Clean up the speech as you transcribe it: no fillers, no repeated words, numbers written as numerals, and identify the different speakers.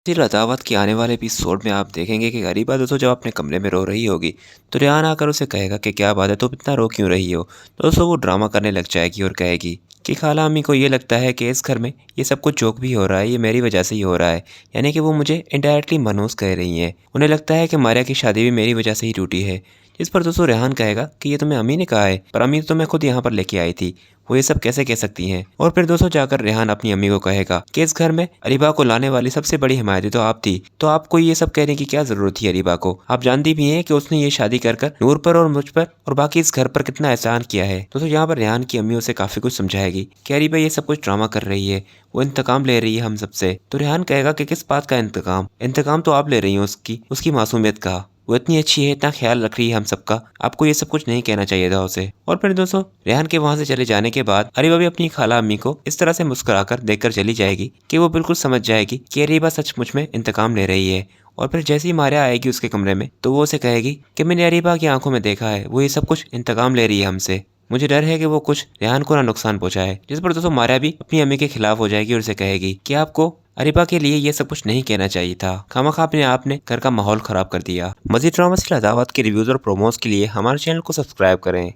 Speaker 1: जी, लतावत के आने वाले एपिसोड में आप देखेंगे कि गरीबा दोस्तों जब अपने कमरे में रो रही होगी तो रेहान आकर उसे कहेगा कि क्या बात है, तुम इतना रो क्यों रही हो। दोस्तों वो ड्रामा करने लग जाएगी और कहेगी कि खाला अम्मी को ये लगता है कि इस घर में ये सब कुछ जोक भी हो रहा है, ये मेरी वजह से ही हो रहा है। यानी कि वो मुझे इनडायरेक्टली मनहूस कह रही हैं। उन्हें लगता है कि मारिया की शादी भी मेरी वजह से ही टूटी है। जिस पर दोस्तों रेहान कहेगा कि ये तुम्हें अम्मी ने कहा है, पर अम्मी तो मैं खुद यहाँ पर लेके आई थी, वो ये सब कैसे कह सकती हैं। और फिर दोस्तों जाकर रेहान अपनी अम्मी को कहेगा कि इस घर में अरीबा को लाने वाली सबसे बड़ी हिमायती तो आप थी, तो आपको ये सब कहने की क्या जरूरत थी अरीबा को। आप जानती भी हैं कि उसने ये शादी कर कर नूर पर और मुझ पर और बाकी इस घर पर कितना एहसान किया है। दोस्तों यहाँ पर रेहान की अम्मी उसे काफी कुछ समझाएगी कि अरीबा ये सब कुछ ड्रामा कर रही है, वो इंतकाम ले रही है हम सबसे। तो रेहान कहेगा कि किस बात का इंतकाम, इंतकाम तो आप ले रही हो उसकी उसकी मासूमियत का। वो इतनी अच्छी है, इतना ख्याल रख रही है हम सबका, आपको ये सब कुछ नहीं कहना चाहिए था उसे। और फिर दोस्तों रेहान के वहां से चले जाने के बाद अरीबा भी अपनी खाला अम्मी को इस तरह से मुस्कुराकर देखकर चली जाएगी कि वो बिल्कुल समझ जाएगी कि अरीबा सचमुच में इंतकाम ले रही है। और फिर जैसे ही मारिया आएगी उसके कमरे में तो वो उसे कहेगी कि मैंने अरीबा की आंखों में देखा है, वो ये सब कुछ इंतकाम ले रही है हमसे। मुझे डर है कि वो कुछ रेहान को ना नुकसान पहुंचाए। जिस पर दोस्तों मारिया भी अपनी अम्मी के खिलाफ हो जाएगी और उसे कहेगी कि आपको अरीबा के लिए ये सब कुछ नहीं कहना चाहिए था, खामखा अपने आपने घर का माहौल खराब कर दिया। मजीद ड्रामा से अदावत के रिव्यूज और प्रोमोज के लिए हमारे चैनल को सब्सक्राइब करें।